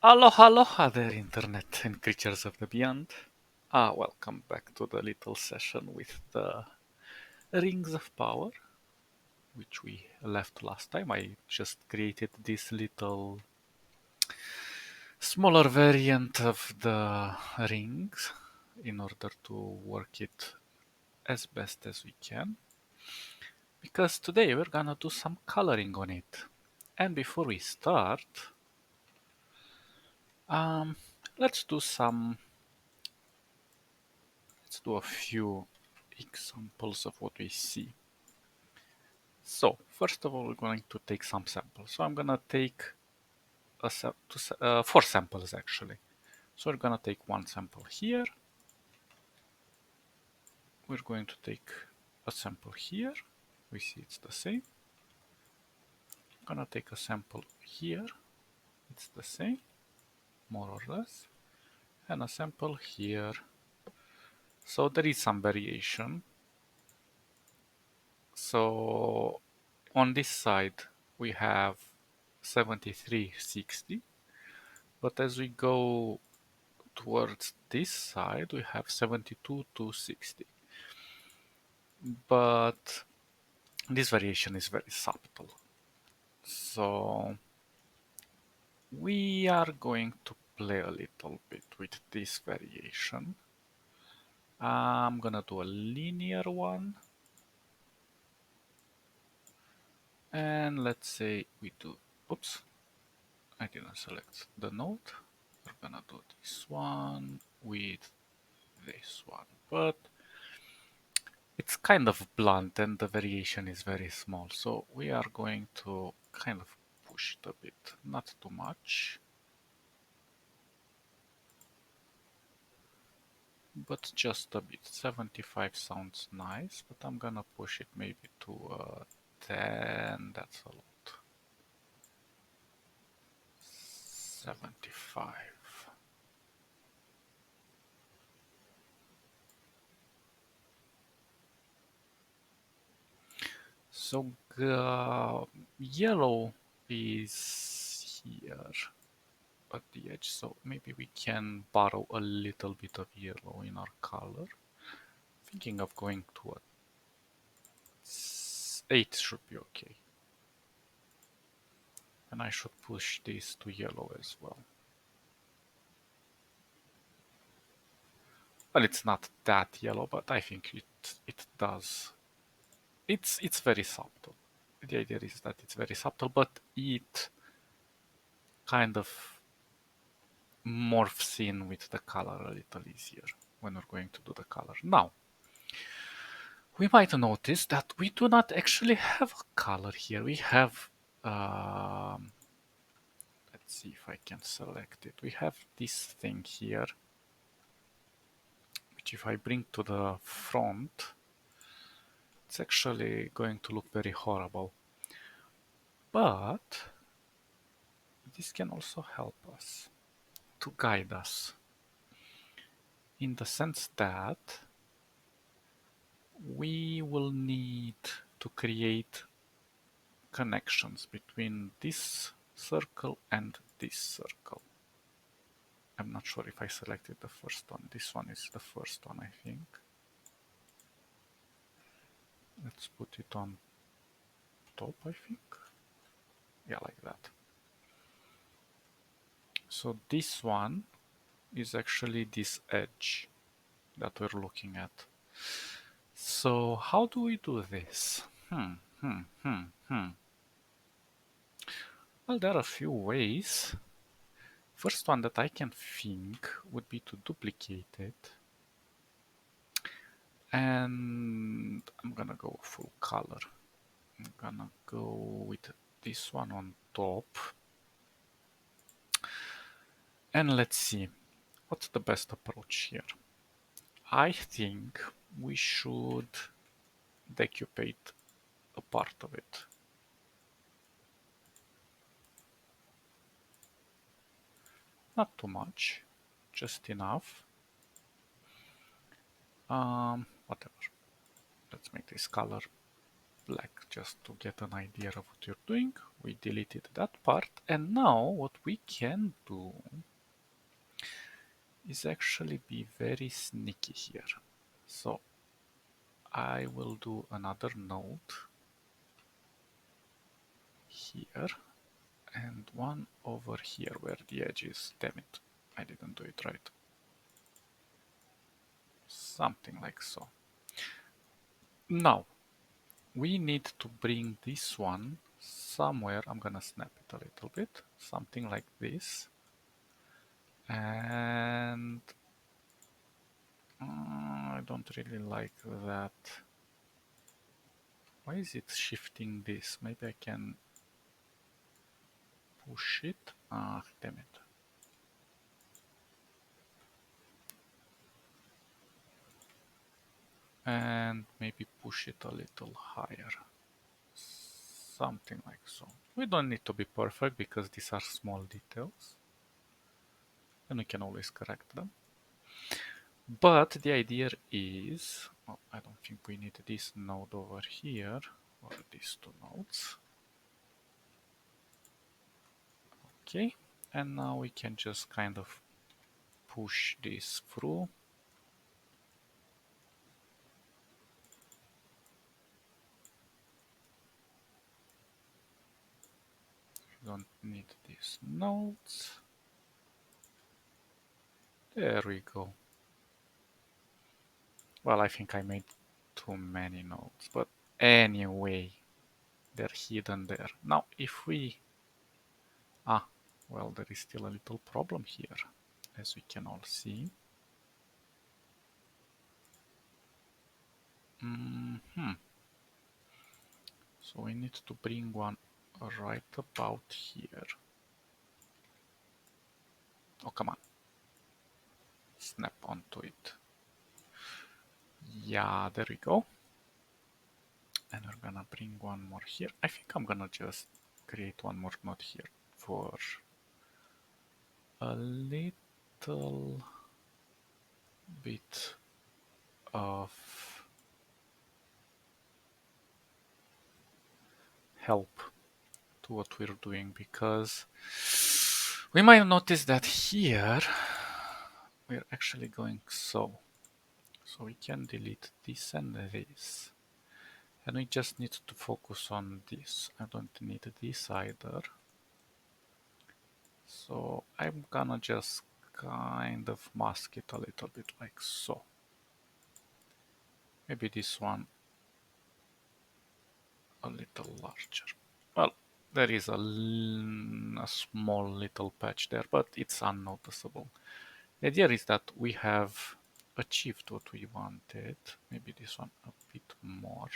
Aloha, aloha there, internet and creatures of the beyond. Welcome back to the little session with the rings of power, which we left last time. I just created this little smaller variant of the rings in order to work it as best as we can. Because today we're gonna do some coloring on it. And before we start, um, let's do some Let's do a few examples of what we see. So, first of all, we're going to take some samples. So I'm gonna take four samples actually. So we're gonna take one sample here. We're going to take a sample here. We see it's the same. I'm gonna take a sample here. It's the same, more or less. And a sample here. So there is some variation. So on this side we have 7360, but as we go towards this side we have 72 to 60, but this variation is very subtle, so we are going to play a little bit with this variation. I'm gonna do a linear one, and let's say we do, oops, I didn't select the node. We're gonna do this one with this one, but it's kind of blunt and the variation is very small. So we are going to kind of push it a bit, not too much, but just a bit. 75 sounds nice, but I'm gonna push it maybe to 10, that's a lot. 75. So yellow is here at the edge, so maybe we can borrow a little bit of yellow in our color. Thinking of going to a 8 should be okay. And I should push this to yellow as well. Well, it's not that yellow, but I think it does. It's very subtle. The idea is that it's very subtle, but it kind of morphs in with the color a little easier when we're going to do the color. Now, we might notice that we do not actually have a color here. We have, let's see if I can select it. We have this thing here, which if I bring to the front, it's actually going to look very horrible. But this can also help us to guide us in the sense that we will need to create connections between this circle and this circle. I'm not sure if I selected the first one. This one is the first one, I think. Let's put it on top, I think. Yeah, like that. So this one is actually this edge that we're looking at. So how do we do this? Well, there are a few ways. First one that I can think would be to duplicate it. And I'm gonna go full color. I'm gonna go with this one on top. And let's see, what's the best approach here? I think we should decupate a part of it. Not too much, just enough. Whatever. Let's make this color black just to get an idea of what you're doing. We deleted that part, and now what we can do is actually be very sneaky here. So I will do another node here and one over here where the edge is. Damn it, I didn't do it right. Something like so. Now we need to bring this one somewhere. I'm gonna snap it a little bit, something like this. And I don't really like that. Why is it shifting this? Maybe I can push it. Ah, damn it. And maybe push it a little higher. Something like so. We don't need to be perfect because these are small details. And we can always correct them. But the idea is, well, I don't think we need this node over here, or these two nodes. Okay, and now we can just kind of push this through. We don't need these nodes. There we go. Well, I think I made too many nodes, but anyway, they're hidden there. Now, if we... Ah, well, there is still a little problem here, as we can all see. So we need to bring one right about here. Oh, come on. Snap onto it. Yeah, there we go. And we're gonna bring one more here. I think I'm gonna just create one more node here for a little bit of help to what we're doing, because we might notice that here we're actually going so. So we can delete this and this. And we just need to focus on this. I don't need this either. So I'm gonna just kind of mask it a little bit like so. Maybe this one a little larger. Well, there is a small little patch there, but it's unnoticeable. The idea is that we have achieved what we wanted. Maybe this one a bit more.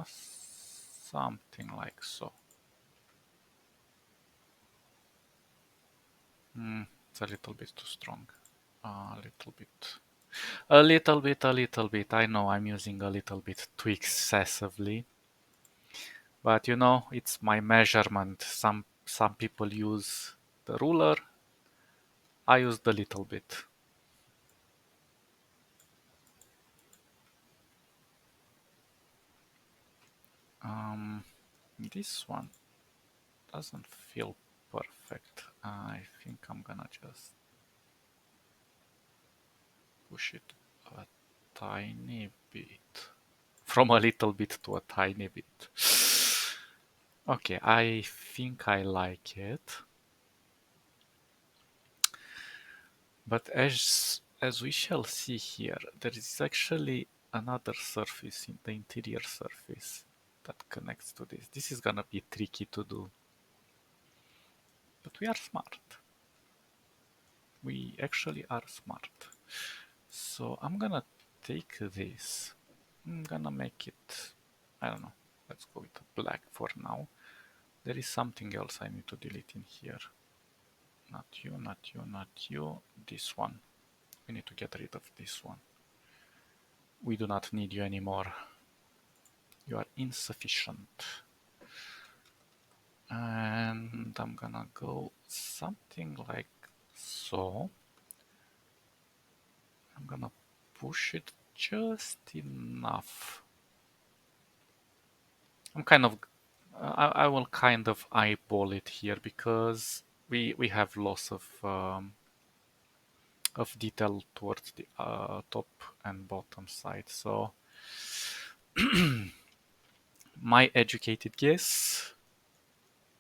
Something like so. It's a little bit too strong. A little bit. A little bit, a little bit. I know I'm using a little bit too excessively. But you know, it's my measurement. Some people use the ruler. I use the little bit. This one doesn't feel perfect. I think I'm gonna just push it a tiny bit. From a little bit to a tiny bit. Okay, I think I like it. But as we shall see here, there is actually another surface in the interior surface that connects to this. This is gonna be tricky to do. But we are smart. We actually are smart. So I'm gonna take this. I'm gonna make it, I don't know, let's go with black for now. There is something else I need to delete in here. Not you, not you, not you. This one. We need to get rid of this one. We do not need you anymore. You are insufficient. And I'm gonna go something like so. I'm gonna push it just enough. I'm kind of, I will kind of eyeball it here because we have loss of detail towards the top and bottom side. So my educated guess,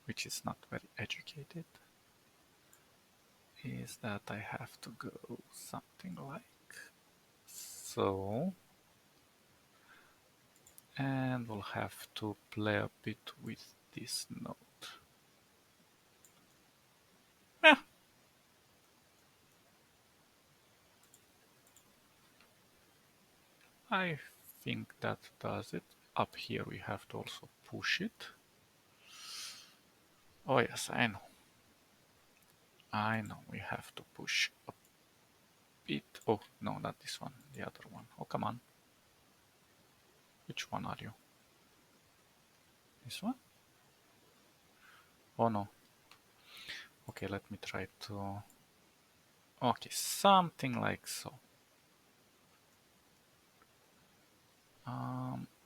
which is not very educated, is that I have to go something like so. And we'll have to play a bit with this node. Yeah. I think that does it. Up here we have to also push it. Oh yes, I know. I know we have to push a bit. Oh, no, not this one, the other one. Oh, come on. Which one are you? This one? Oh no. Okay, let me try to... Okay, something like so.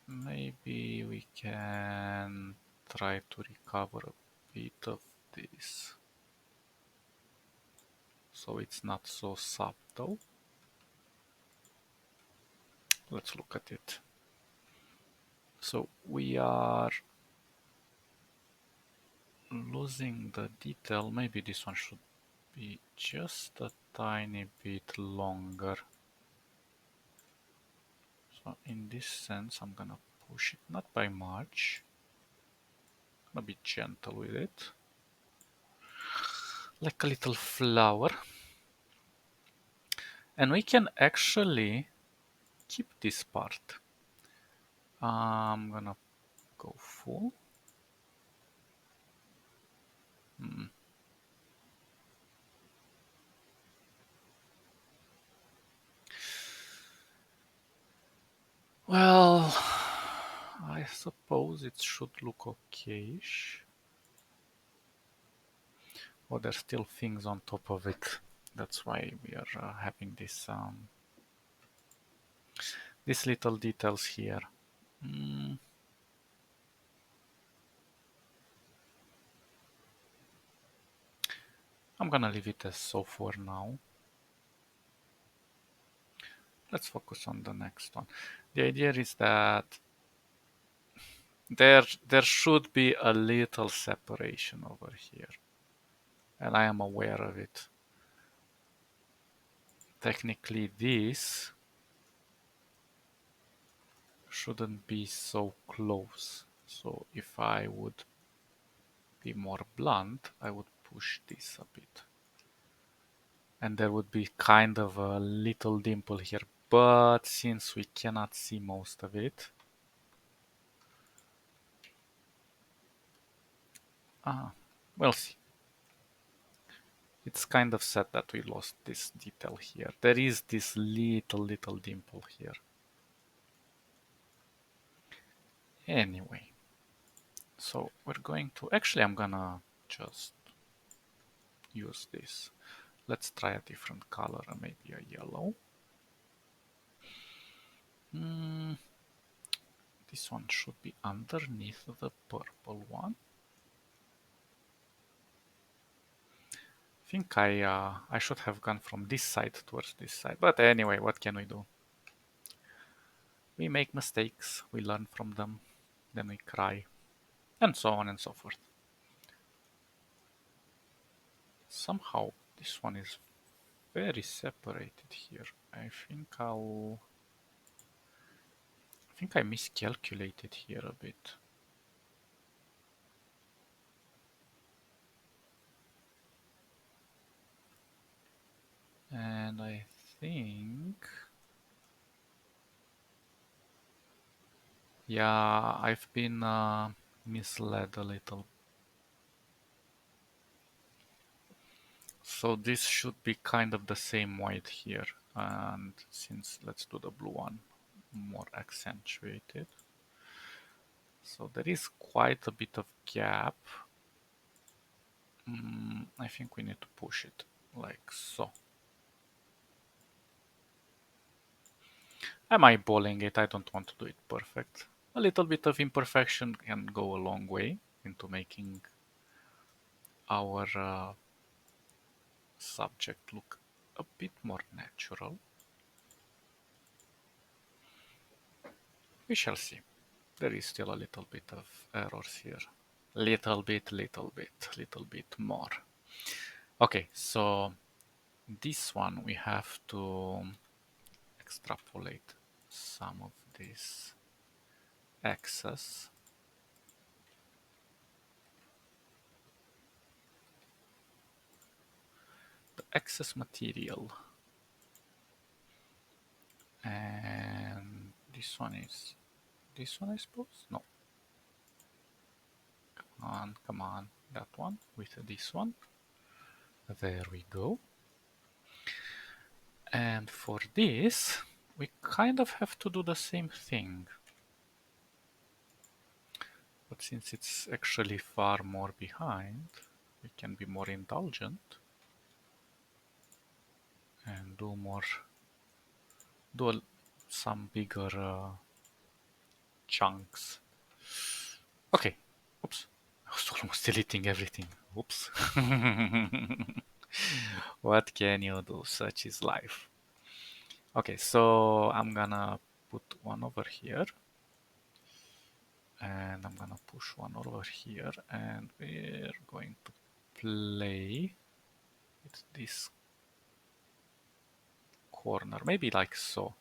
Maybe we can try to recover a bit of this so it's not so subtle. Let's look at it. So we are losing the detail. Maybe this one should be just a tiny bit longer. So in this sense, I'm gonna push it not by much. I'm gonna be gentle with it, like a little flower. And we can actually keep this part. I'm gonna go full. Well, I suppose it should look okay-ish. Oh, there's still things on top of it. That's why we are having this these little details here. I'm gonna leave it as so for now. Let's focus on the next one. The idea is that there should be a little separation over here, and I am aware of it. Technically, this shouldn't be so close. So if I would be more blunt, I would push this a bit. And there would be kind of a little dimple here. But since we cannot see most of it, we'll see. It's kind of sad that we lost this detail here. There is this little dimple here. Anyway, so we're going to... Actually, I'm gonna just use this. Let's try a different color, maybe a yellow. This one should be underneath the purple one. I think I should have gone from this side towards this side. But anyway, what can we do? We make mistakes, we learn from them, then we cry, and so on and so forth. Somehow this one is very separated here. I think I miscalculated here a bit. And I think... Yeah, I've been misled a little. So this should be kind of the same white here. And since, let's do the blue one, more accentuated. So there is quite a bit of gap. I think we need to push it like so. I'm eyeballing it. I don't want to do it perfect. A little bit of imperfection can go a long way into making our subject look a bit more natural. We shall see. There is still a little bit of errors here. Little bit more. Okay, so this one we have to extrapolate some of this excess. The excess material. And this one, I suppose? No. Come on. That one with this one. There we go. And for this, we kind of have to do the same thing. But since it's actually far more behind, we can be more indulgent and do some bigger chunks. Okay. Oops. I was almost deleting everything. Oops. What can you do? Such is life. Okay, so I'm gonna put one over here. And I'm gonna push one over here. And we're going to play with this corner. Maybe like so.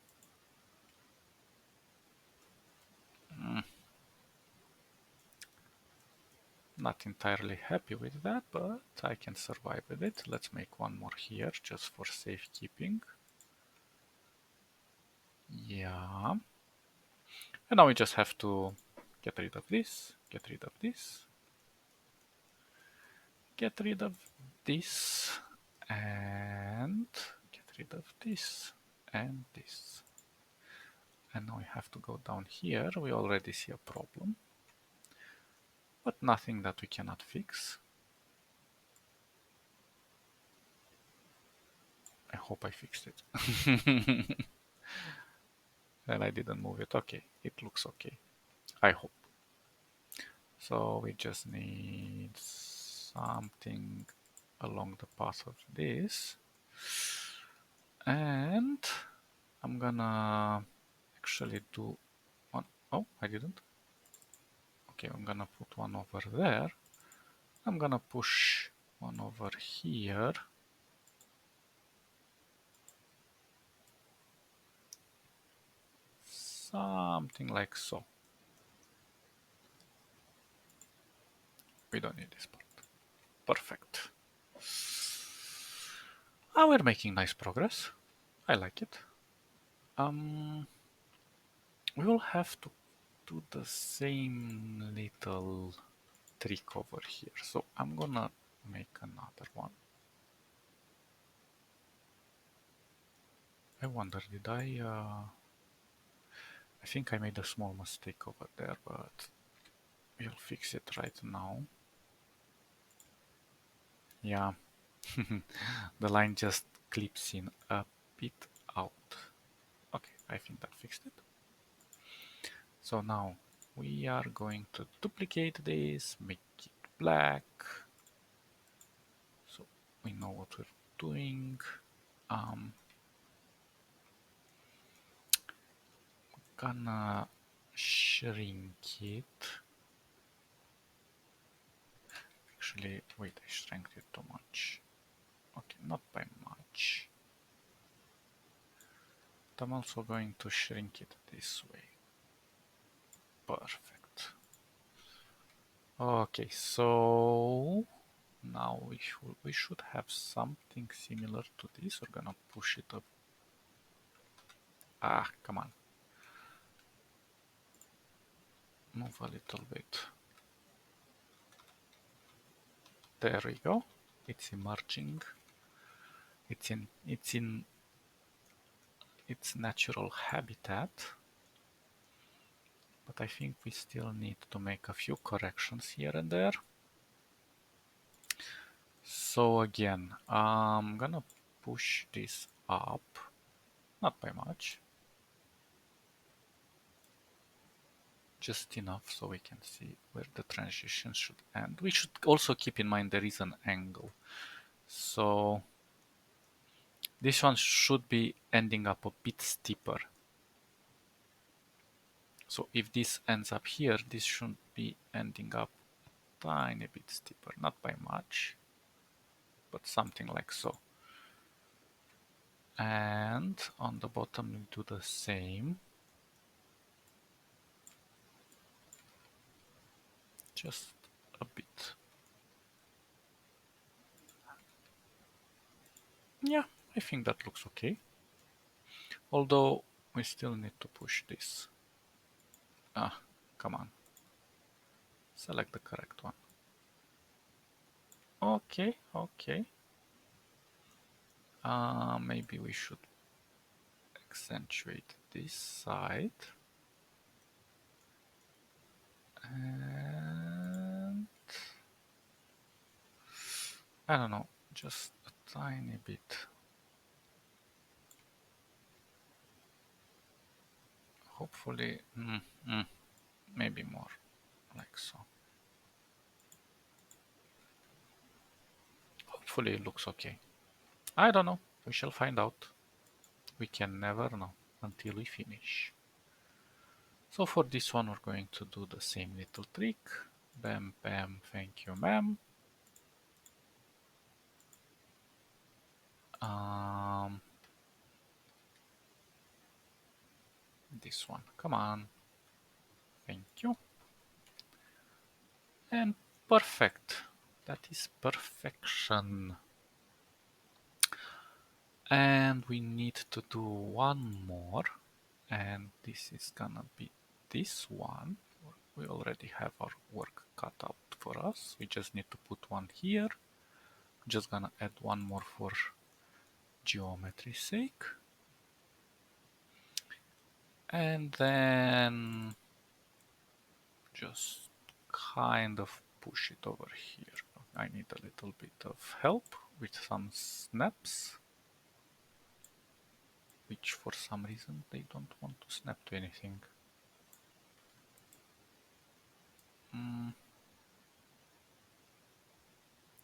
Not entirely happy with that, but I can survive with it. Let's make one more here just for safekeeping. Yeah. And now we just have to get rid of this, get rid of this, get rid of this, and get rid of this and this. And now we have to go down here. We already see a problem, but nothing that we cannot fix. I hope I fixed it. And I didn't move it. Okay, it looks okay. I hope. So we just need something along the path of this. And I'm gonna actually do one. Oh, I didn't. Okay, I'm gonna put one over there. I'm gonna push one over here. Something like so. We don't need this part. Perfect. Ah, we're making nice progress. I like it. We will have to do the same little trick over here. So I'm gonna make another one. I wonder, did I think I made a small mistake over there, but we'll fix it right now. Yeah, the line just clips in a bit out. Okay, I think that fixed it. So now we are going to duplicate this, make it black. So we know what we're doing. Gonna shrink it. Actually, wait, I shrank it too much. Okay, not by much. But I'm also going to shrink it this way. Perfect. Okay, so now we should have something similar to this. We're gonna push it up. Ah, come on. Move a little bit. There we go. It's emerging. It's in its natural habitat. But I think we still need to make a few corrections here and there. So again, I'm gonna push this up, not by much. just enough so we can see where the transition should end. We should also keep in mind there is an angle. So this one should be ending up a bit steeper. So if this ends up here, this should be ending up a tiny bit steeper, not by much, but something like so. And on the bottom we do the same. Just a bit. Yeah, I think that looks okay. Although we still need to push this. Ah, come on. Select the correct one. Okay, okay. Maybe we should accentuate this side. And I don't know, just a tiny bit. Hopefully, maybe more, like so. Hopefully it looks okay. I don't know, we shall find out. We can never know until we finish. So for this one we're going to do the same little trick. Bam, bam, thank you, ma'am. This one, come on. Thank you. And perfect. That is perfection. And we need to do one more. And this is gonna be this one. We already have our work cut out for us. We just need to put one here. Just gonna add one more for geometry's sake. And then just kind of push it over here. I need a little bit of help with some snaps, which for some reason they don't want to snap to anything.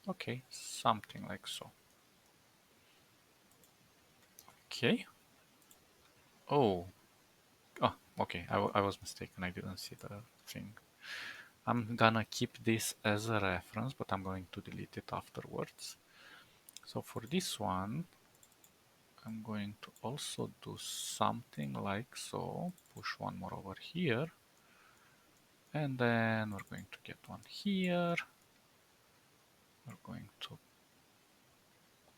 Okay, something like so. Okay. Oh, okay, I was mistaken, I didn't see the thing. I'm gonna keep this as a reference, but I'm going to delete it afterwards. So for this one, I'm going to also do something like so. Push one more over here. And then we're going to get one here. We're going to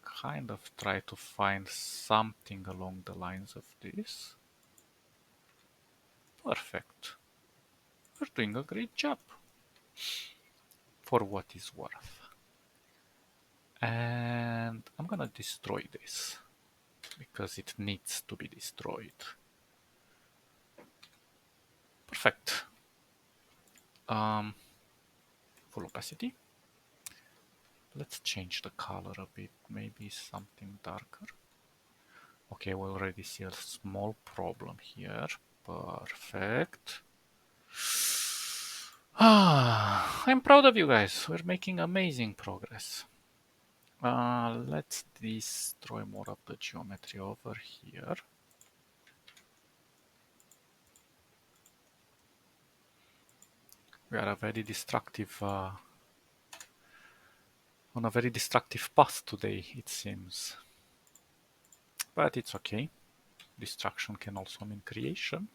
kind of try to find something along the lines of this. Perfect. We're doing a great job. For what is worth. And I'm gonna destroy this because it needs to be destroyed. Perfect. Full opacity. Let's change the color a bit, maybe something darker. Okay, we already see a small problem here. Perfect. I'm proud of you guys. We're making amazing progress. Let's destroy more of the geometry over here. We are a very destructive, on a very destructive path today, it seems. But it's okay. Destruction can also mean creation.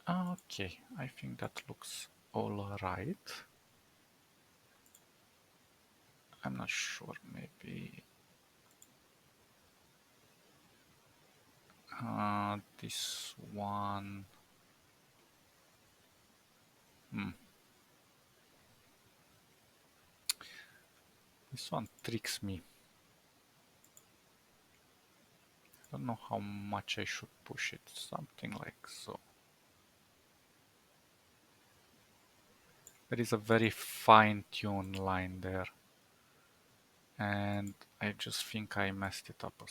Okay, I think that looks all right. I'm not sure, maybe this one. This one tricks me. I don't know how much I should push it, something like so. There is a very fine-tuned line there. And I just think I messed it up.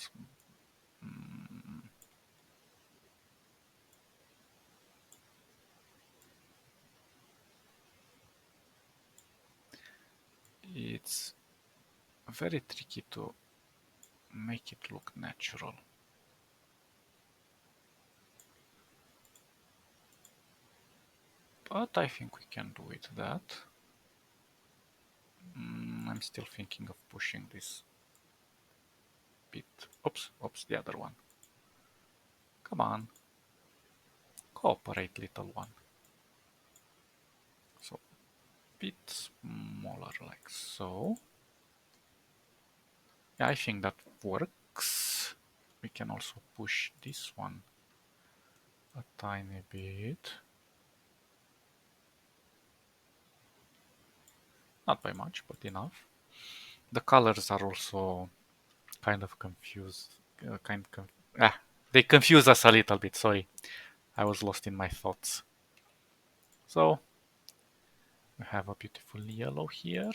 it's very tricky to make it look natural. But I think we can do it that. I'm still thinking of pushing this bit. Oops, the other one. Come on. Cooperate, little one. So, bit smaller like so. Yeah, I think that works. We can also push this one a tiny bit. Not by much, but enough. The colors are also kind of confused. They confuse us a little bit, sorry. I was lost in my thoughts. So, we have a beautiful yellow here.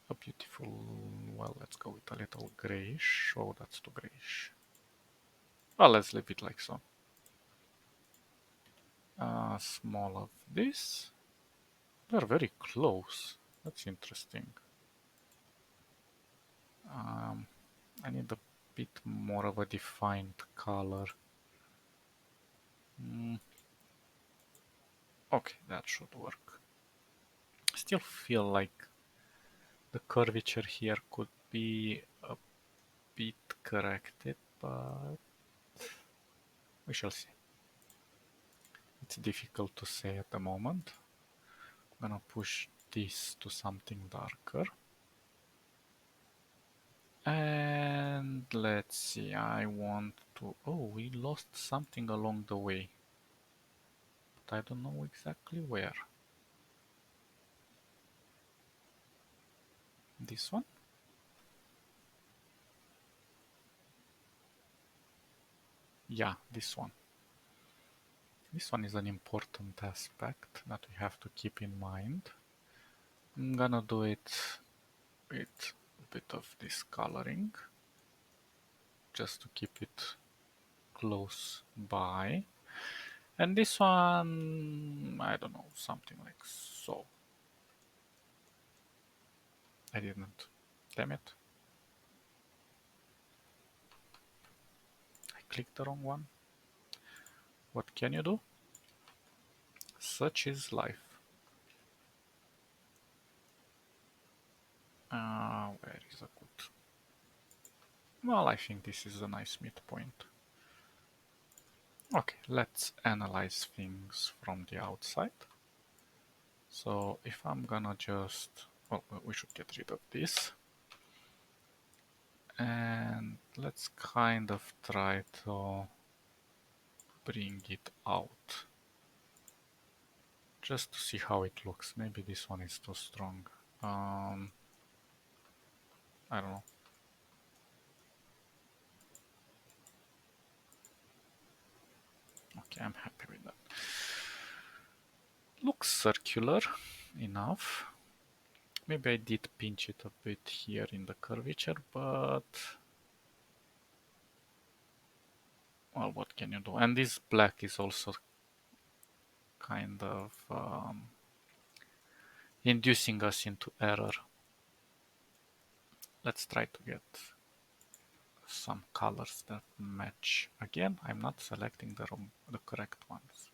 A beautiful, well, let's go with a little grayish. Oh, that's too grayish. Well, let's leave it like so. Small of this. They're very close. That's interesting. I need a bit more of a defined color. Okay, that should work. Still feel like the curvature here could be a bit corrected, but we shall see. It's difficult to say at the moment. I'm gonna push this to something darker. And let's see, I want to... Oh, we lost something along the way. But I don't know exactly where. This one? Yeah, this one. This one is an important aspect that we have to keep in mind. I'm gonna do it with a bit of this coloring, just to keep it close by. And this one, I don't know, something like so. I didn't. Damn it. I clicked the wrong one. What can you do? Such is life. Where is a good... Well, I think this is a nice midpoint. Okay, let's analyze things from the outside. So if I'm gonna just... Well, we should get rid of this. And let's kind of try to bring it out. Just to see how it looks. Maybe this one is too strong. I don't know. Okay, I'm happy with that. Looks circular enough. Maybe I did pinch it a bit here in the curvature, but... Well, what can you do? And this black is also kind of inducing us into error. Let's try to get some colors that match. Again, I'm not selecting the correct ones.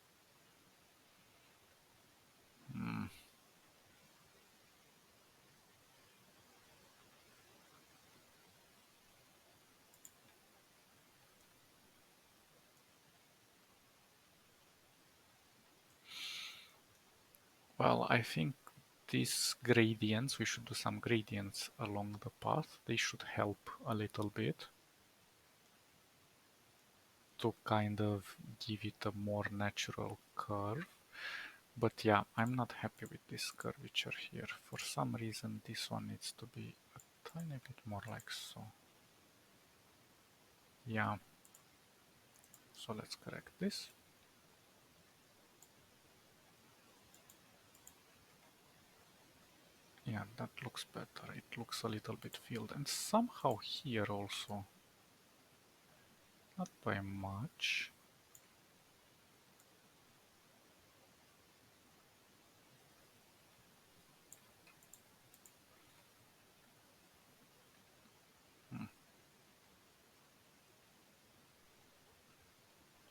Well, I think these gradients, we should do some gradients along the path. They should help a little bit to kind of give it a more natural curve. But yeah, I'm not happy with this curvature here. For some reason, this one needs to be a tiny bit more like so. Yeah. So let's correct this. Yeah, that looks better. It looks a little bit filled. And somehow here also. Not by much.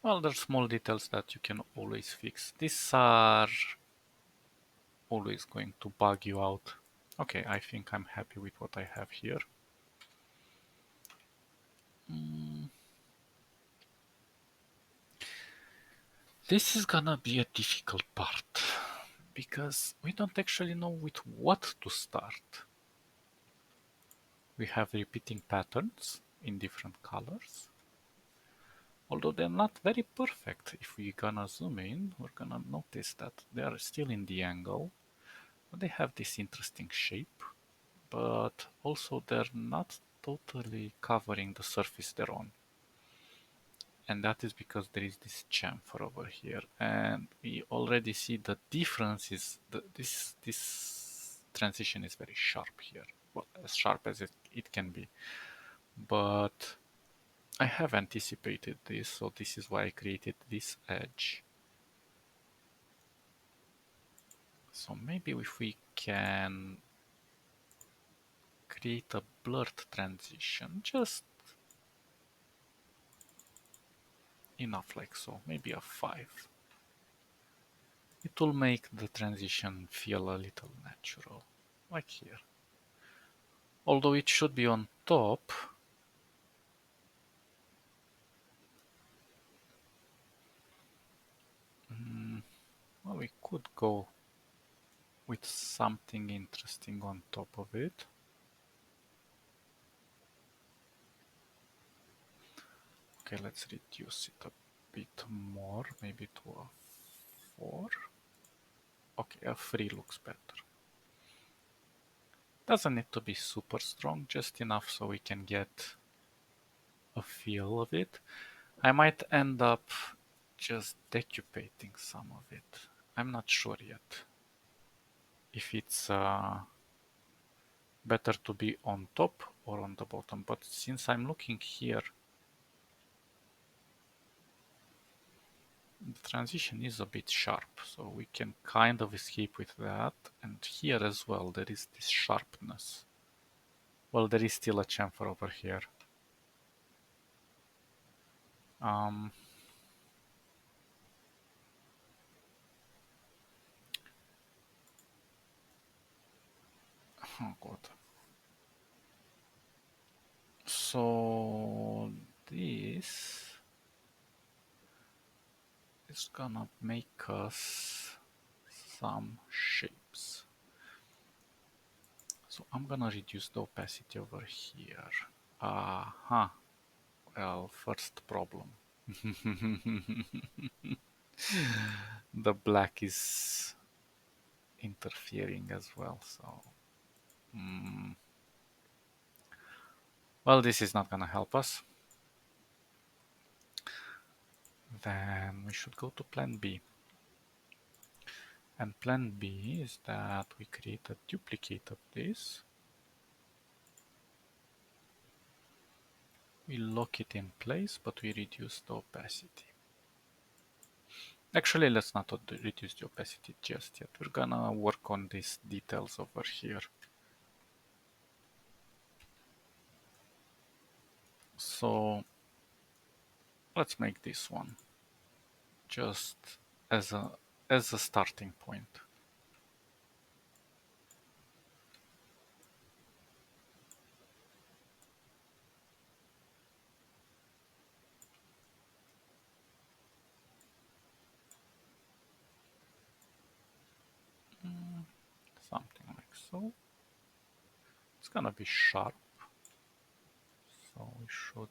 Well, there's small details that you can always fix. These are always going to bug you out. Okay, I think I'm happy with what I have here. This is gonna be a difficult part because we don't actually know with what to start. We have repeating patterns in different colors. Although they're not very perfect. If we're gonna zoom in, we're gonna notice that they are still in the angle. They have this interesting shape, but also they're not totally covering the surface they're on. And that is because there is this chamfer over here, and we already see the difference is this transition is very sharp here. Well, as sharp as it can be. But I have anticipated this, so this is why I created this edge. So maybe if we can create a blurred transition, just enough like so, maybe a 5. It will make the transition feel a little natural, like here. Although it should be on top, well, we could go with something interesting on top of it. Okay, let's reduce it a bit more, maybe to a 4. Okay, a 3 looks better. Doesn't need to be super strong, just enough so we can get a feel of it. I might end up just decupating some of it. I'm not sure yet if it's better to be on top or on the bottom, but since I'm looking here, the transition is a bit sharp, so we can kind of escape with that. And here as well, there is this sharpness. Well, there is still a chamfer over here. Oh god. So this is gonna make us some shapes. So I'm gonna reduce the opacity over here. Aha. Well, first problem. The black is interfering as well, so well, this is not gonna help us. Then we should go to plan B. And plan B is that we create a duplicate of this. We lock it in place, but we reduce the opacity. Actually, let's not reduce the opacity just yet. We're gonna work on these details over here. So let's make this one just as a starting point. Something like so. It's gonna be sharp, so we should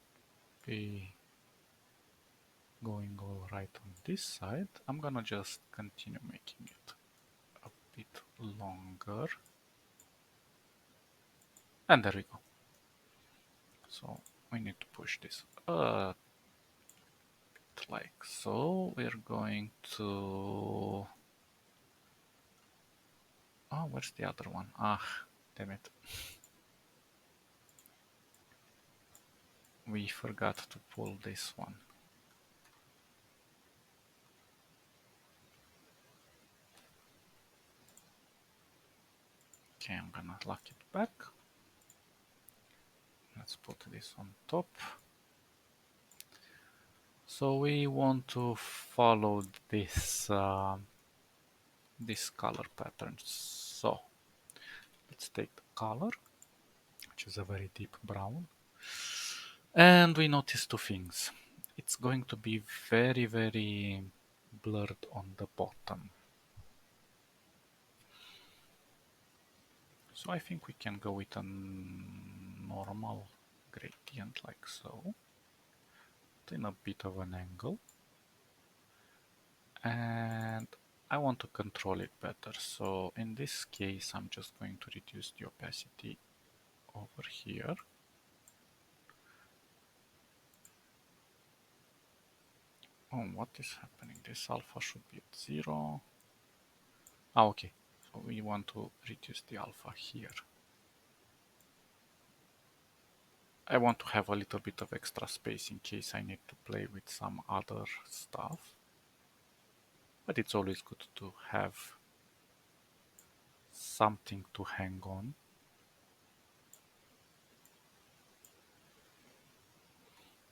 be going all right on this side. I'm gonna just continue making it a bit longer. And there we go. So we need to push this a bit like so. We're going to... Oh, where's the other one? Ah, damn it. We forgot to pull this one. Okay, I'm gonna lock it back. Let's put this on top. So we want to follow this color pattern. So let's take the color, which is a very deep brown, and we notice two things. It's going to be very, very blurred on the bottom. So I think we can go with a normal gradient like so, in a bit of an angle. And I want to control it better. So in this case, I'm just going to reduce the opacity over here. Oh, what is happening? This alpha should be at 0. Ah, okay. So we want to reduce the alpha here. I want to have a little bit of extra space in case I need to play with some other stuff. But it's always good to have something to hang on.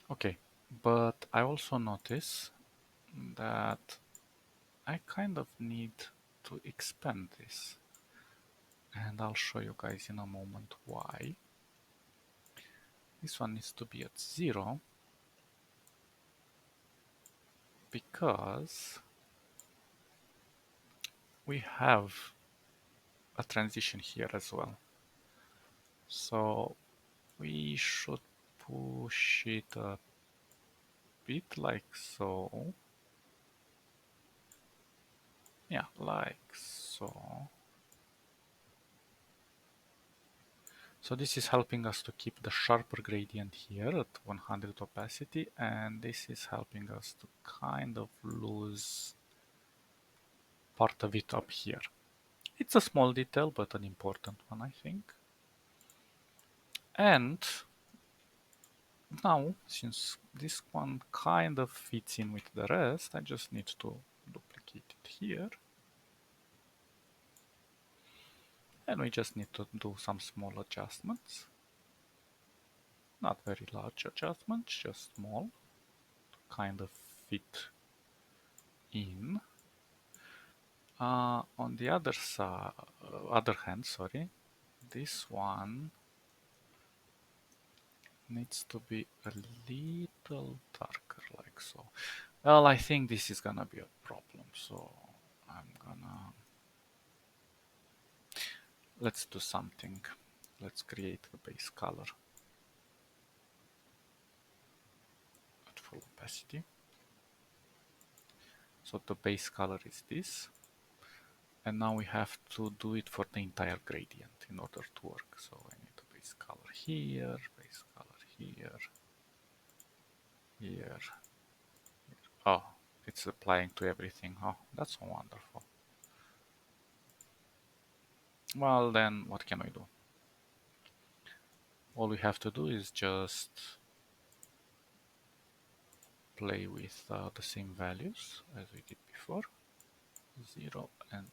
Okay, but I also notice that I kind of need to expand this. And I'll show you guys in a moment why. This one needs to be at 0 because we have a transition here as well. So we should push it a bit like so. Yeah, like so. So this is helping us to keep the sharper gradient here at 100 opacity, and this is helping us to kind of lose part of it up here. It's a small detail, but an important one, I think. And now, since this one kind of fits in with the rest, I just need to duplicate it here. And we just need to do some small adjustments. Not very large adjustments, just small, to kind of fit in. On the other hand, sorry, this one needs to be a little darker, like so. Well, I think this is gonna be a problem, so let's do something. Let's create the base color at full opacity. So the base color is this. And now we have to do it for the entire gradient in order to work. So I need the base color here, base color here, here. Oh, it's applying to everything. Oh, that's so wonderful. Well, then what can we do? All we have to do is just play with the same values as we did before. 0 and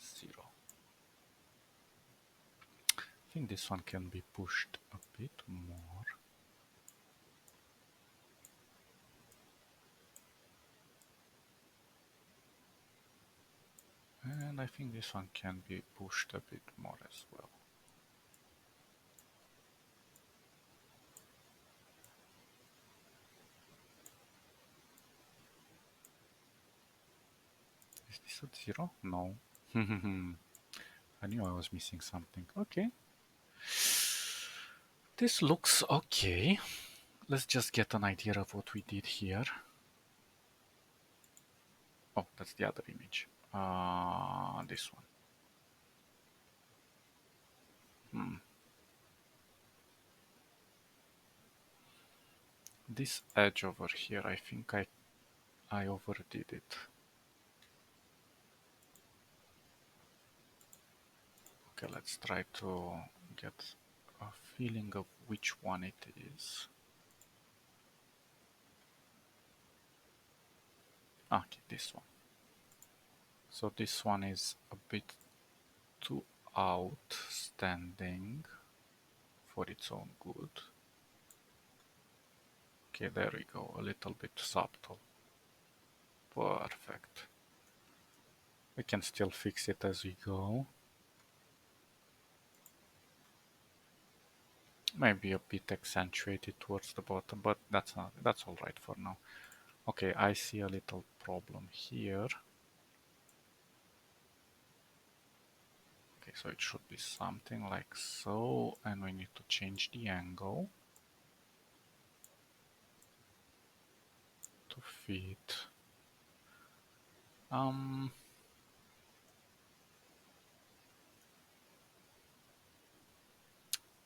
0. I think this one can be pushed a bit more. And I think this one can be pushed a bit more as well. Is this at 0? No. I knew I was missing something. Okay. This looks okay. Let's just get an idea of what we did here. Oh, that's the other image. This one. This edge over here, I think I overdid it. Okay, let's try to get a feeling of which one it is. Okay, this one. So this one is a bit too outstanding for its own good. Okay, there we go, a little bit subtle. Perfect. We can still fix it as we go. Maybe a bit accentuated towards the bottom, but that's all right for now. Okay, I see a little problem here. Okay, so it should be something like so, and we need to change the angle to fit. I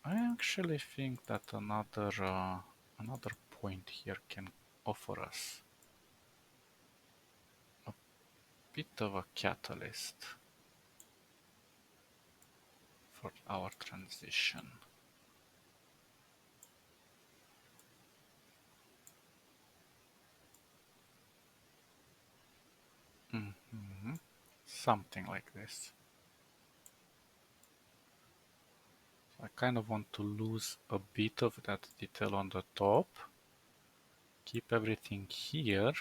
actually think that another point here can offer us a bit of a catalyst for our transition. Something like this. So I kind of want to lose a bit of that detail on the top, keep everything here,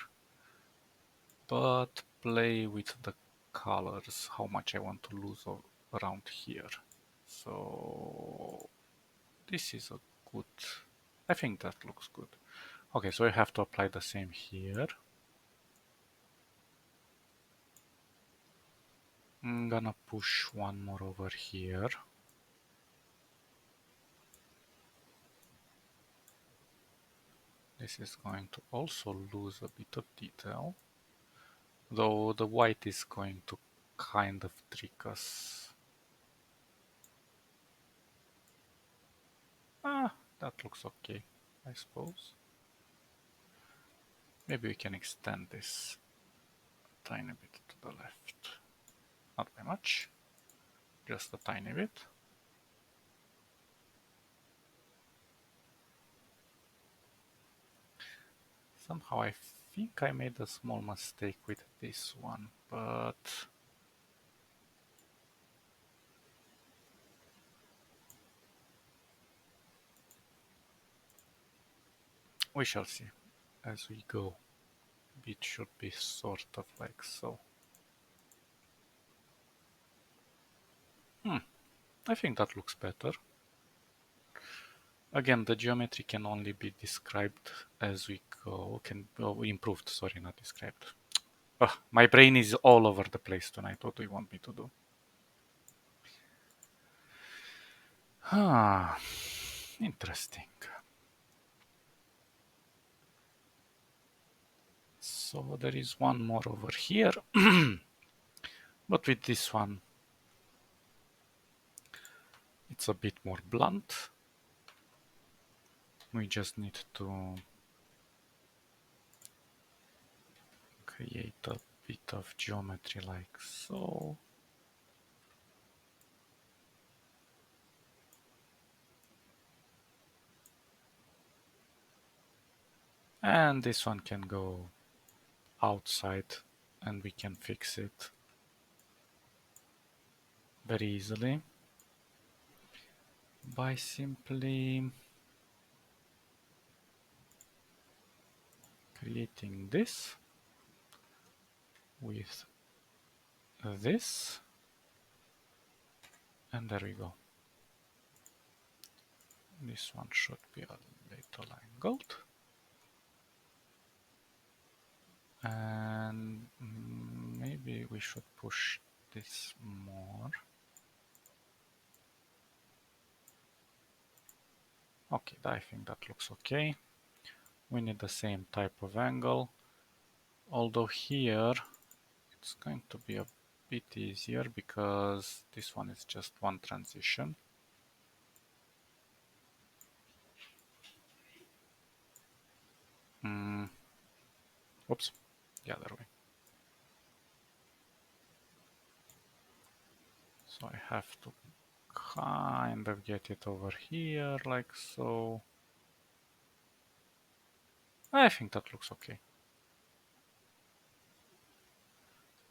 but play with the colors, how much I want to lose around here. So this is a good, I think that looks good. Okay, so I have to apply the same here. I'm gonna push one more over here. This is going to also lose a bit of detail, though the white is going to kind of trick us. That looks okay, I suppose. Maybe we can extend this a tiny bit to the left. Not by much, just a tiny bit. Somehow I think I made a small mistake with this one, but we shall see as we go. It should be sort of like so. I think that looks better. Again, the geometry can only be described as we go. Improved, sorry, not described. My brain is all over the place tonight. What do you want me to do? Interesting. So there is one more over here. But with this one, it's a bit more blunt. We just need to create a bit of geometry like so. And this one can go outside and we can fix it very easily by simply creating this with this, and there we go. This one should be a little angled, and maybe we should push this more. Okay, I think that looks okay. We need the same type of angle, although here it's going to be a bit easier because this one is just one transition. Oops, the other way. So I have to kind of get it over here like so. I think that looks okay.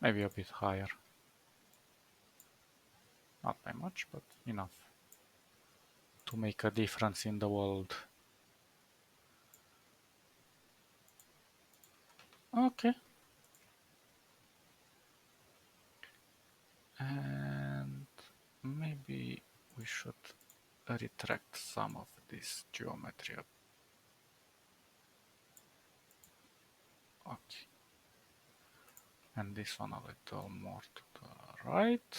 Maybe a bit higher. Not by much, but enough to make a difference in the world. Okay. And maybe we should retract some of this geometry. Okay. And this one a little more to the right.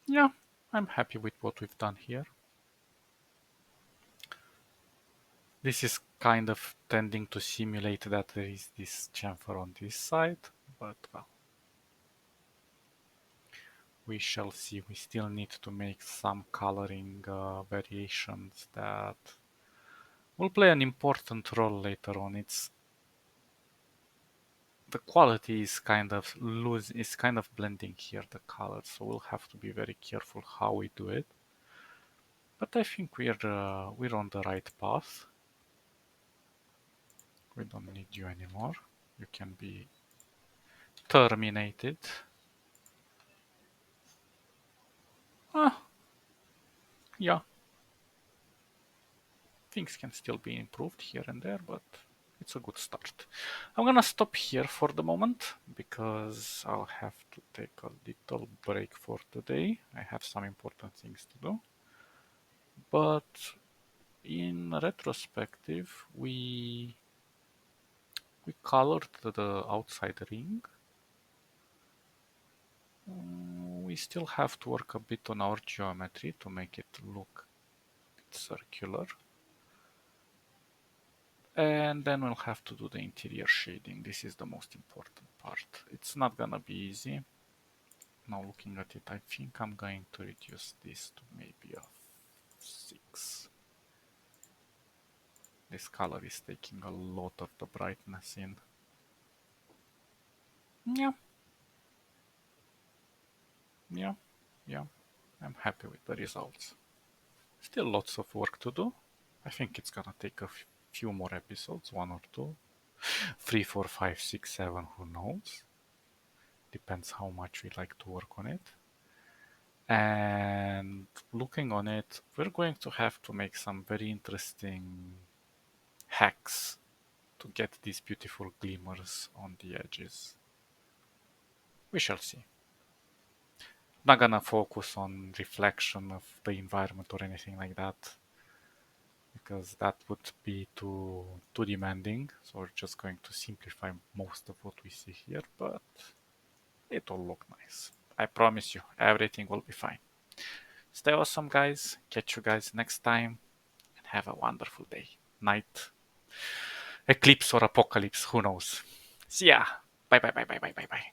Yeah, I'm happy with what we've done here. This is kind of tending to simulate that there is this chamfer on this side, but well, we shall see. We still need to make some coloring variations that will play an important role later on. It's the quality is kind of is kind of blending here, the colors, so we'll have to be very careful how we do it. But I think we're on the right path. We don't need you anymore. You can be terminated. Ah, yeah. Things can still be improved here and there, but it's a good start. I'm gonna stop here for the moment because I'll have to take a little break for today. I have some important things to do. But in retrospective, we colored the outside ring. We still have to work a bit on our geometry to make it look circular. And then we'll have to do the interior shading. This is the most important part. It's not gonna be easy. Now looking at it, I think I'm going to reduce this to maybe a 6. This color is taking a lot of the brightness in. Yeah. Yeah. Yeah. I'm happy with the results. Still lots of work to do. I think it's gonna take a few more episodes, 1 or 2. 3, 4, 5, 6, 7, who knows? Depends how much we like to work on it. And looking on it, we're going to have to make some very interesting hacks to get these beautiful glimmers on the edges. We shall see. Not gonna focus on reflection of the environment or anything like that, because that would be too demanding. So we're just going to simplify most of what we see here, but it'll look nice. I promise you, everything will be fine. Stay awesome, guys. Catch you guys next time, and have a wonderful day, night, eclipse or apocalypse, who knows. See ya. Bye bye bye bye bye bye bye.